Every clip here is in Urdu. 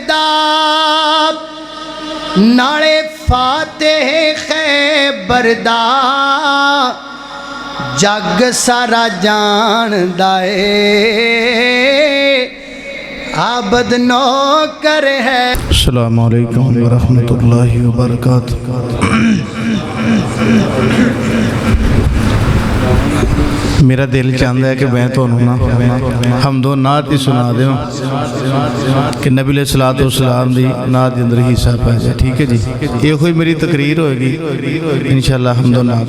دا نالے فاتح خیبر دا جگ سارا جان دائے عابد نوکر ہے۔ السلام علیکم ورحمۃ اللہ وبرکاتہ۔ میرا دل چاہتا ہے کہ میں تو حمد و نعت ہی سنا دوں کہ نبی علیہ الصلوۃ والسلام دی نعت دے اندر ہی حصہ پہ جائے، ٹھیک ہے جی؟ یہ کوئی میری تقریر ہوئے گی انشاءاللہ حمد و نعت۔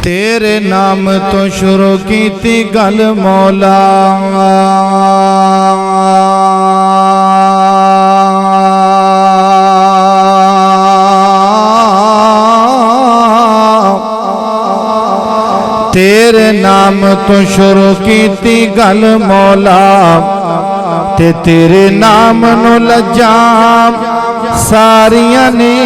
تیرے نام تو شروع کی تھی گل مولا، تیرے نام تو شروع کی تھی گل مولا، تے تیرے نام نو لجام ساریاں نے،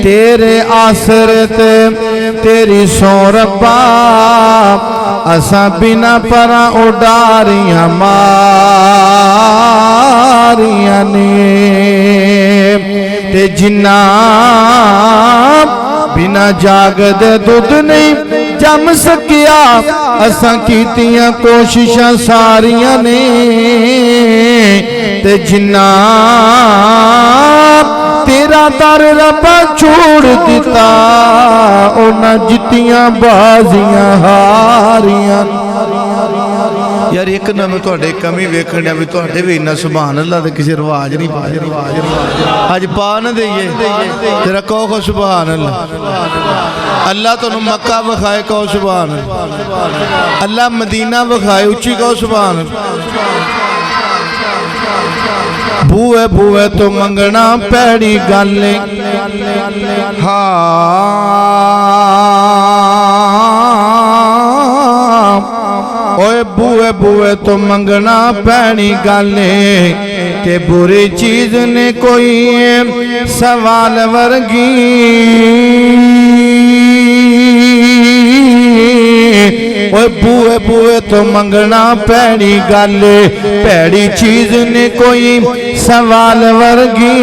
تیرے آسر تے تیری سو ربا، اساں بنا پرا اڈاریاں ماریاں نے، تے جنہ بنا جاگ دے دودھ نہیں جم سکیا، اساں کیتیاں کوششاں ساریاں نے، تے جنہ تیرا در ربا چھوڑ دیتا، اونا جتیاں بازیاں ہاریاں۔ یار ایک نہ میں توڑے کمی ویکھنیا بھی توڑے بھی انہا سبحان اللہ دے کسی رواج نہیں پائے، آج پا نہ دئیے تیرا کہو کو سبحان اللہ۔ اللہ تو نو مکہ بخائے کہو سبحان اللہ، اللہ مدینہ بخائے اچھی کہو سبحان اللہ۔ بوئے بوئے تو منگنا پیڑی گالے، اوے بوئے بوئے تو منگنا پیڑی گالے، کہ بری چیز نے کوئی سوال ورگی، بوئے بوئے تو منگنا پیڑی گالے، پیڑی چیز نے کوئی سوال ورگی،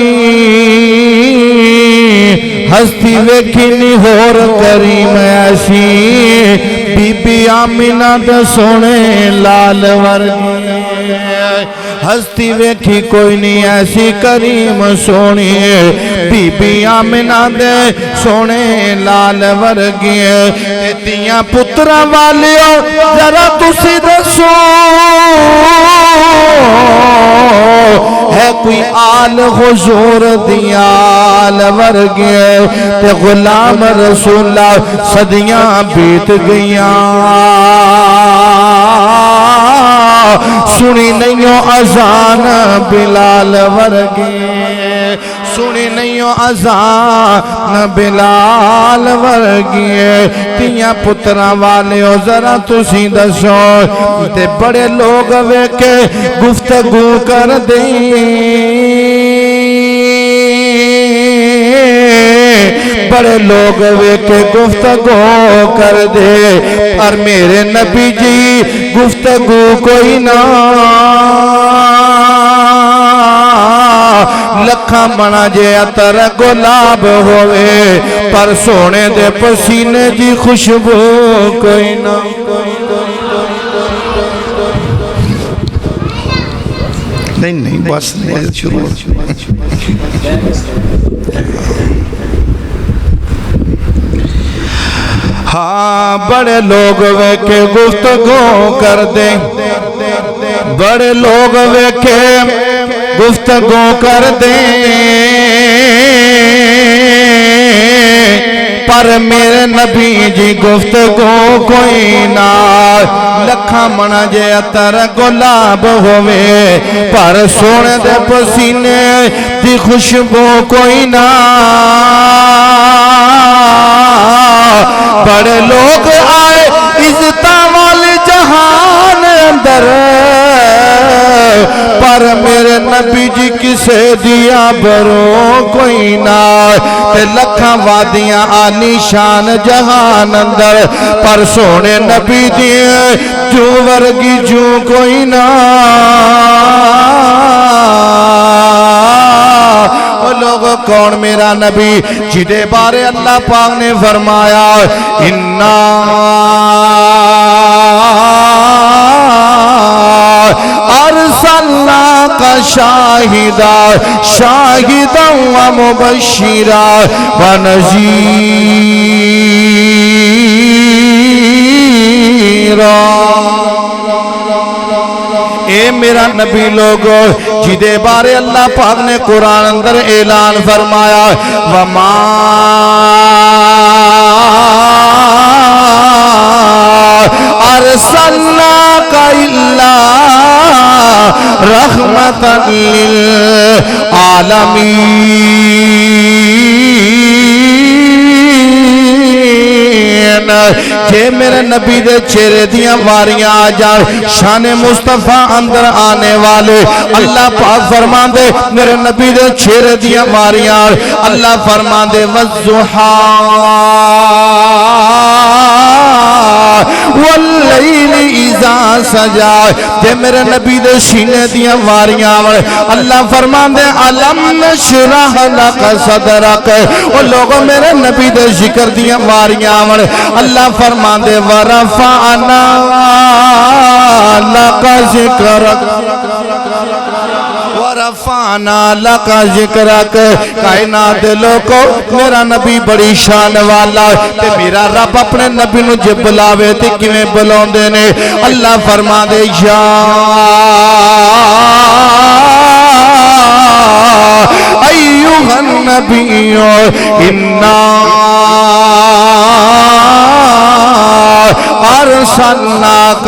ہستی ویکھی نہیں ہور کریم ایسی، بی بی آمینہ دے سونے لال ورگی، ہستی ویکھی کوئی نہیں ایسی کریم سونی، بی بی آمینہ دے سونے لال ورگی، تیاں پترہ والیوں ذرا تسی دسو، ہے کوئی آل حضور دیال ورگی، تے غلام رسول اللہ صدیاں بیت گئیاں، سنی نہیں اذان بلال ورگی، سنی نہیں اذان بلال ورگی، تیاں پترہ والے ہو ذرا تسی دسو، تے بڑے لوگ ویکے گفتگو کر دیں، بڑے لوگ ویکے گفتگو کر دے، پر میرے نبی جی گفتگو کوئی نہ، لکھاں بنا جے عطر گلاب ہوئے، پر سونے دے پسینے دی خوشبو کوئی نہ۔ نہیں بس شروع۔ ہاں بڑے لوگ ویکے گفتگو کر دیں، بڑے لوگ ویکے گفتگو کر دیں، پر میرے نبی جی گفتگو کوئی نہ، لکھاں منا جے عطر گلاب ہوئے، پر سونے دے پسینے دی خوشبو کوئی نہ، بڑے لوگ آئے عزتاں والے جہان اندر، پر میرے نبی جی کسے دیا برو کوئی نہ، تے لکھاں وادیاں آنی شان جہان اندر پر سونے نبی دیے جو ورگی جو کوئی نہ وہ لوگ کون میرا نبی جدے بارے اللہ پاک نے فرمایا اِنَّا أرسلناك شاهدا ومبشرا ونذيرا اے میرا نبی لوگو جدے بارے اللہ پاک نے قرآن اندر اعلان فرمایا وما أرسلناك إلا رحمة للعالمين جے میرے نبی دے چہرے دیاں واریاں آ جائے شان مصطفیٰ اندر آنے والے اللہ پاک فرمان دے میرے نبی دے چہرے دیاں واریاں اللہ فرمان دے والضحا واللیل اذا سجا تے میرے نبی دے سینے دیاں واریاں اللہ فرمان دے علم نشرح لک صدرک وہ لوگوں میرے نبی دے ذکر دیاں واریاں اللہ فرمان دے ورفعنا لک ذکرک ورفعنا لک ذکرک کائنات لوگو میرا نبی بڑی شان والا تے میرا رب اپنے نبی نو جے بلاوے تے کیویں بلاوندے نے اللہ فرما دے یا ایھا النبی انا أرسلناك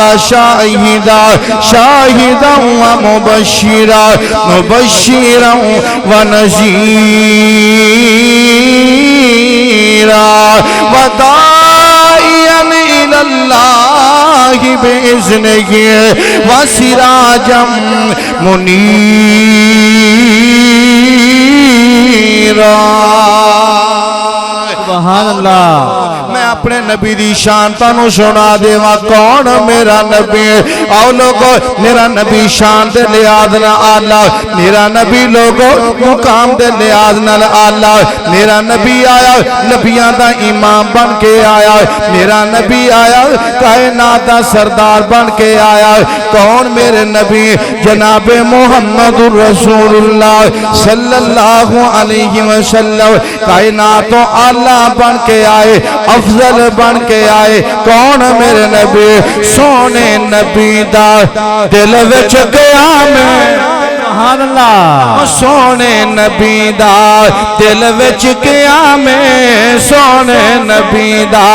شاهدا ومبشرا ونذيرا وداعيا إلى الله بإذنه وسراجا منيرا سبحان اللہ میں اپنے نبی دی شان تانوں سنا دیواں کون میرا نبی آؤ لوگو میرا نبی شان دے لحاظ نال آلہ میرا نبی لوگو مقام دے لحاظ نال آلہ میرا نبی آیا نبیاں دا امام بن کے آیا میرا نبی آیا کائنات دا سردار بن کے آیا کون میرے نبی جناب محمد رسول اللہ صلی اللہ علیہ وسلم کائنات و آلہ بن کے آئے افضل بن کے آئے کون میرے نبی سونے نبی دا دل وچ گیا میں سبحان اللہ سونے نبی دا دل وچ گیا میں سونے نبی دا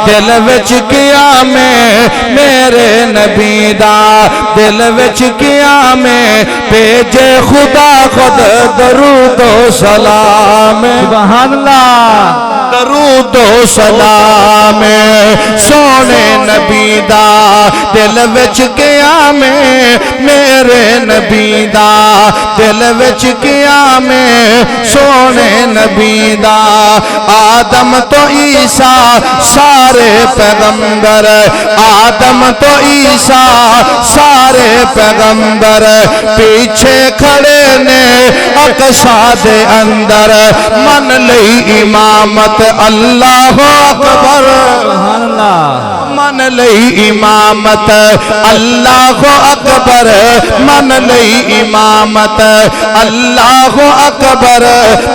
دل وچ گیا میں میرے نبی دا دل وچ گیا میں بھیجے خدا خود درود و سلام سبحان اللہ درود و سلام سونے نبی دا دل وچ گیا میں میرے نبی دا دل وچ گیا میں سونے نبی دا آدم تو عیسیٰ سارے پیغمبر آدم تو عیسیٰ سارے پیغمبر پیچھے کھڑے نے اقصا دے اندر من لئی امامت اللہ اکبر سبحان اللہ من لئی امامت اللہ اکبر من لئی امامت اللہ اکبر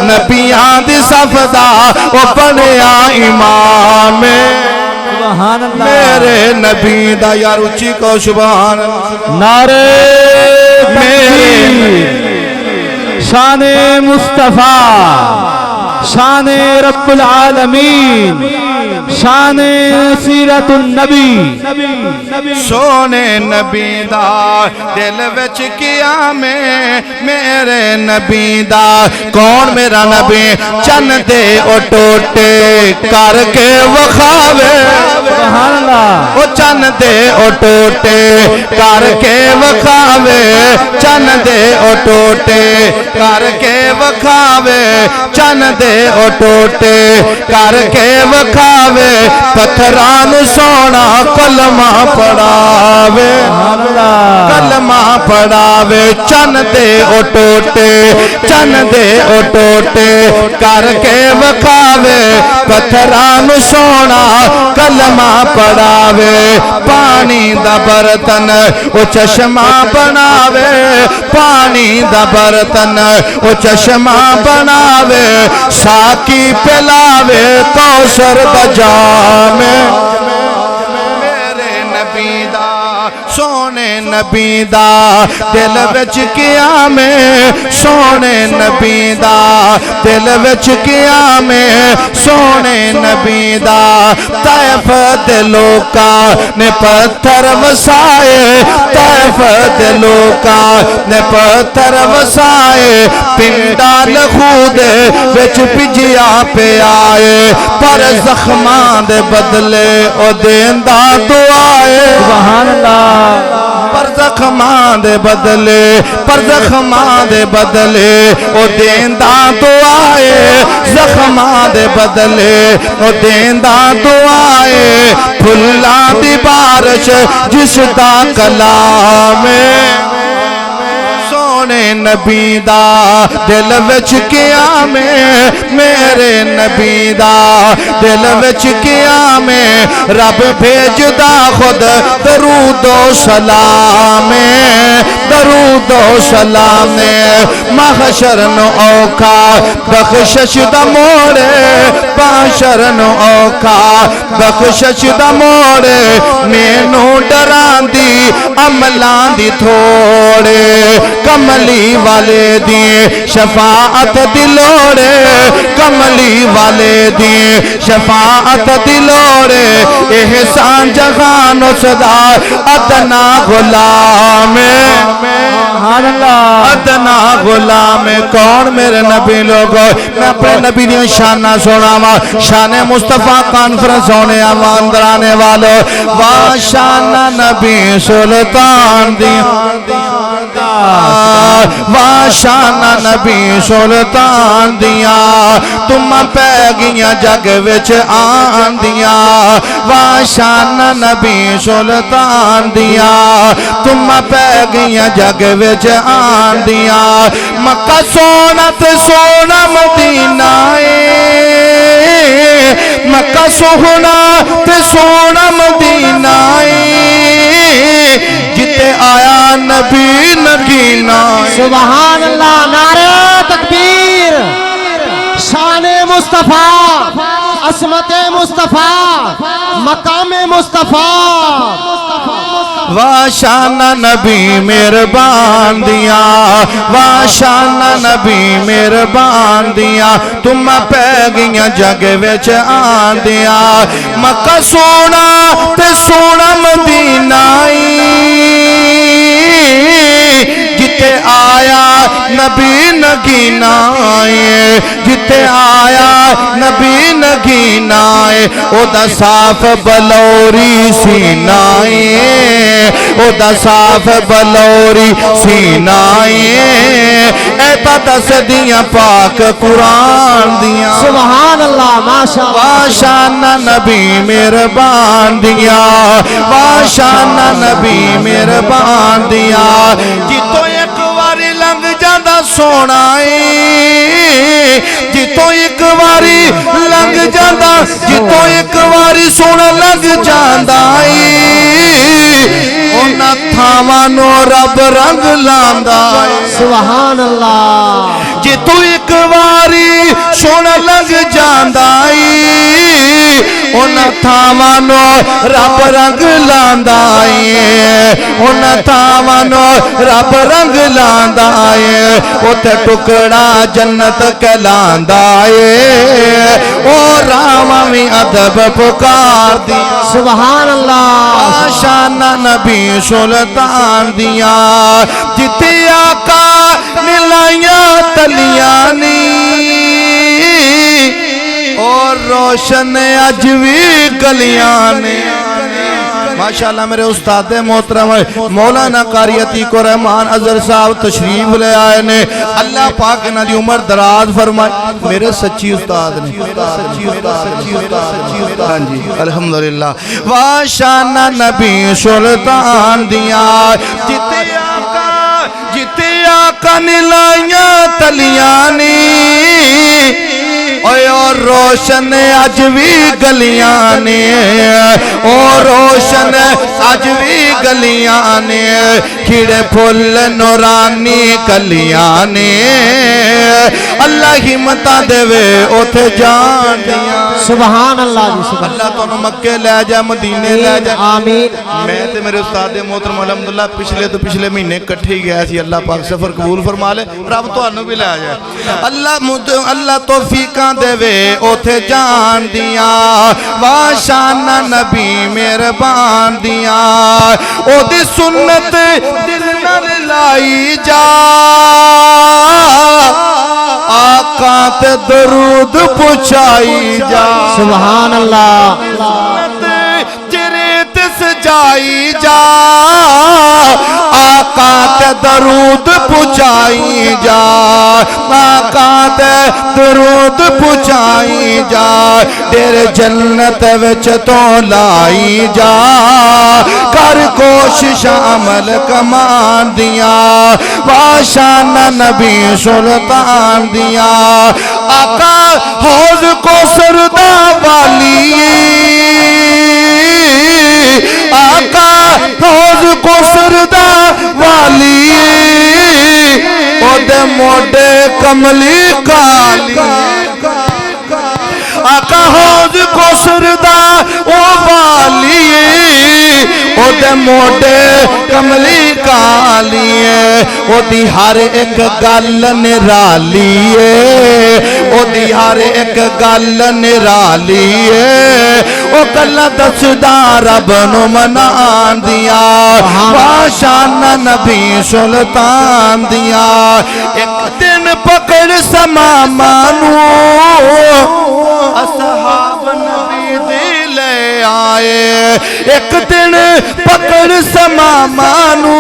نبیاں دی صفدا وہ بنیا امام سبحان اللہ میرے نبی دا یار اچھی کو سبحان نعرے تکبیر شان مصطفیٰ شان رب العالمین شان سیرت النبی سونے نبی دا دل وچ کیا میں میرے نبی دا کون میرا نبی چن دے او ٹوٹے کر کے وخاوے سبحان اللہ او چن دے او ٹوٹے کر کے وکھاوے چن دے او ٹوٹے کر کے وکھاوے چن دے او ٹوٹے کر کے وکھاوے پتھران سونا کلمہ پڑھاوے کلمہ پڑھاوے چن دے او ٹوٹے چن دے او ٹوٹے کر کے وکھاوے پتھران سونا کلمہ پڑھاوے پانی دا برتن او چشمہ بناوے پانی دا برتن او چشمہ بناوے ساکی پلاوے کوثر دا جام میرے نبی دا سونے نبی دا دل وچ کیا میں سونے نبی دا دل وچ کیا میں سونے نبی دا طائف دے لوکاں نے پتھر وسائے طائف دے لوکاں نے پتھر وسائے پنڈا لخودے وچ پجیا پہ آئے پر زخماں دے بدلے او دیندا دعائے سبحان اللہ پر زخماں دے بدلے پر زخماں دے بدلے او دیندا دعائے زخماں دے بدلے او دیندا دعائے پھلاں دی بارش جس دا کلام سونے نبی دا دل وچ کیا میں میرے نبی دا دل وچ کیا میں رب بھیجدا خود درود و سلام درود و سلام محشر نو اوکھا بخشش دا موڑے محشر نو اوکھا بخشش دا موڑے مینوں ڈران دی عملاں دی تھوڑے کملی والے دی شفاعت دلوڑے کملی والے دی شفاعت دلوڑے احسان جہان و صدا ادنا غلام ادنا غلام کون میرے نبی لوگو میں اپنے نبی دیا شانہ سونا شان مصطفیٰ کانفرنس ہونے اندر آنے والو وا شانہ نبی سلطان دیا وا شانہ نبی سلطان دیا تم پہ گیا جگ وچ آن دیا وا شانہ نبی سلطان دیا تم پہ گیا جگ وچ آن دیا مکہ سونا تے سونا مدینہ مکہ سونا تے سونا مدینہ جتے آیا نبی نگینا سبحان اللہ نعرہ تکبیر شان مصطفیٰ عصمت مصطفیٰ مقام مصطفیٰ وا شانہ نبی مہربان دیا وا شانہ نبی مہربان دیا تم پہ گیا جگ وچ آن دیا مکہ سونا تے سونا مدینہ جتے آیا نبی نگینا جتے آیا نبی نگینا او دا صاف بلوری سینہ او دا صاف بلوری سینہ اے تا دس دیاں پاک قرآن دیاں سبحان اللہ ماشاءاللہ وا شانہ نبی مہربان دیا وا شانہ نبی مہربان دیا جتوں ایک واری لنگ جاندہ سونا جتوں ایک واری لنگ جاندہ جتوں ایک واری سونا لنگ جاندہ اونا تھامانو رب رنگ لاندہ سبحان اللہ جتوں ایک واری سونا لگ جاندہ اونا تھامانو رب رنگ لاندہ اونا تھامانو رب رنگ لاندہ اوتے ٹکڑا جنت کلاندہ او رامی ادب پکار دی سبحان اللہ شانہ نبی سلطان دیا جتے آقا نلائیاں تلیانی او اور روشن اج بھی گلیاں نے ماشاءاللہ میرے استاد محترم مولانا قاری عتیق الرحمان اظہر صاحب تشریف لے آئے نے اللہ پاک انہاں دی عمر دراز فرمائے میرے سچی استاد نے ہاں جی الحمدللہ واشانہ نبی سلطان دیا جتے آقا نے لائیاں تلیاں نی اور روشن اج بھی گلیاں نے اور روشن اج بھی گلیاں نے کھڑے پھول نورانی کلیاں نے اللہ ہمتاں دے وے اوتھے جان دیاں سبحان اللہ جی سبحان اللہ تو مکے لے جائے مدینے لے جائے آمین میں تے میرے استاد محترم الحمدللہ پچھلے مہینے کٹھے ہی گیا سی اللہ پاک سفر قبول فرما لے رب تانوں بھی لے جائے اللہ توفیقاں دے وے اوتھے جان دیاں واشانہ نبی مہربان دیاں او دی سنت دل نال لائی جا آقا تے درود پہنچائی جا سبحان اللہ جریت سجائی جا آقا تے درود پہنچائی جا آقا تے درود پہنچائی جا دیر جنت وچ تو لائی جا کر کوشش عمل کمان دیا واشانہ نبی سلطان دیا آقا حوض کو سردہ والی آقا حوض کو سردہ والی او دے موڈے کملی کالی آقا حوض کو سردہ او والی او دے موڈے کملی کالی او دی ہر ایک گل نرالی او دی ہر ایک گل نرالی او گل دسدا رب نو منان دیا واشانہ نبی سلطان دیا ایک دن پکڑ سمامانو اصحاب نبی دی لے آئے ایک دن پکڑ سمامانو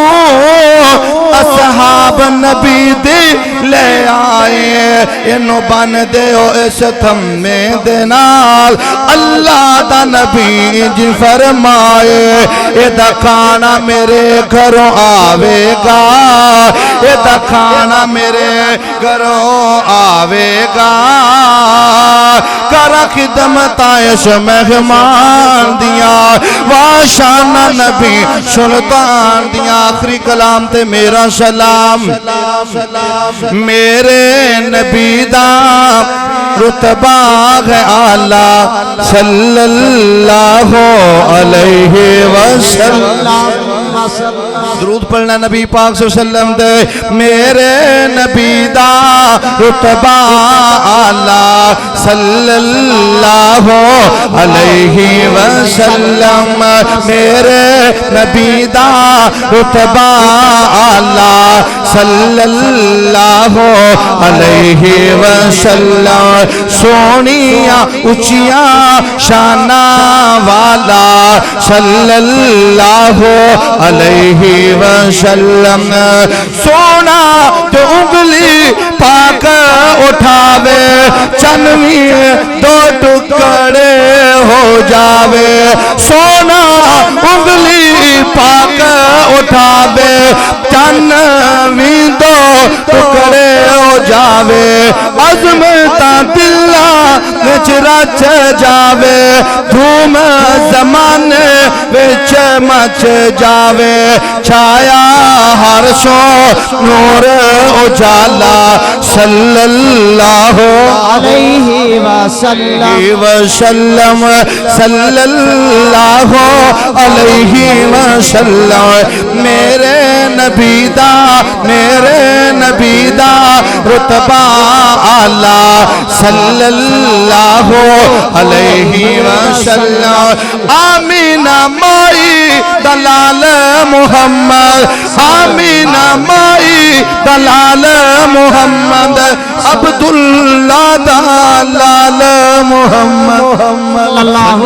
اصحاب نبی دی لے آئے انو بن دیو اس تھمے دینال اللہ دا نبی جی فرمائے ایدہ کھانا میرے گھروں آوے گا ایدہ کھانا میرے گھروں آوے گا کرا خدمت آئیش مہمان دیا واشانہ نبی سلطان دیا آخری کلام تے میرا سلام میرے نبی دا رتبہ ہے اعلیٰ صلی اللہ علیہ وسلم درود پڑھنا نبی پاک صلی اللہ علیہ وسلم دے میرے نبی دا رتبہ اعلیٰ صلی اللہ علیہ وسلم میرے نبی دا رتبہ اعلیٰ صلی اللہ علیہ وسلم سونیاں اچیاں شانہ والا صلی اللہ علیہ وسلم سونا تو انگلی پاک اٹھاوے چنوی دو ٹکڑے ہو جاوے سونا انگلی پاک اٹھاوے چنوی دو ٹکڑے ہو جاوے عظمتاں دلہ وچ رچ جاوے دھوم زمانے وچ مچ جاوے چھایا ہر سو نور اجالا صلی اللہ علیہ وسلم صلی اللہ علیہ وسلم میرے نبی دا رتبہ اعلیٰ صلی اللہ علیہ وسلم آمینہ مائی دلال محمد آمینہ مائی دلال محمد عبداللہ دلال محمد اللہ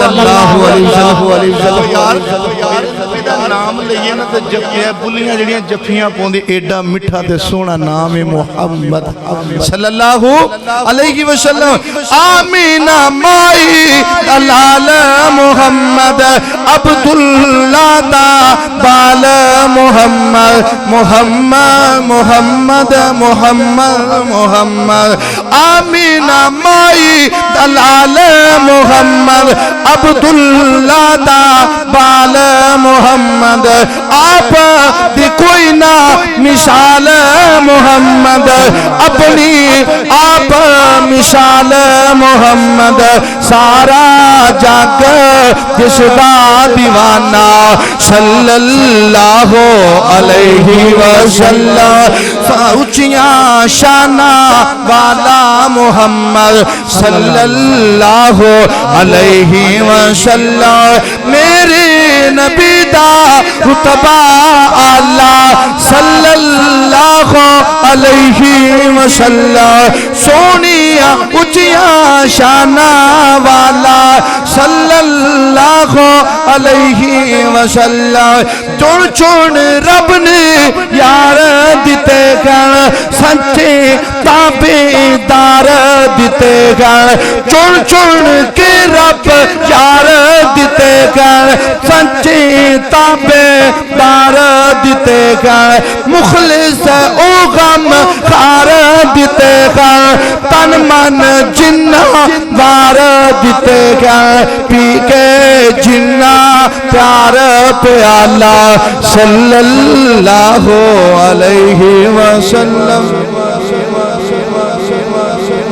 علیہ وسلم یار نام لئیے نا تے جفیاں بلیاں جڑیاں جفیاں پوندی ایڈا مٹھا تے سونا نام محمد صلی اللہ علیہ وسلم آمینہ مائی دلال محمد عبداللہ دا بال محمد محمد محمد محمد محمد آمینہ مائی دلال محمد عبداللہ دا بال محمد آپ دی کوئی نہ مثال محمد اپنی آپ مثال محمد سارا جگ جس دا دیوانہ صلی اللہ علیہ وسلم اونچیاں شانہ والا محمد صلی اللہ علیہ وسلم میرے نبی دا رتبہ اعلیٰ صلی اللہ علیہ وسلم سونیا اونچیاں شانہ والا صلی اللہ علیہ وسلم چون چون رب نے یار دیتے گن سچے تابعدار دیتے گن چون چون کے رب یار دیتے گن سچے تابعدار دیتے گن مخلص او غم خار دیتے گن تن من جنہ وار دیتے گن پی کے جنہ پیار پیالہ صلی اللہ علیہ وسلم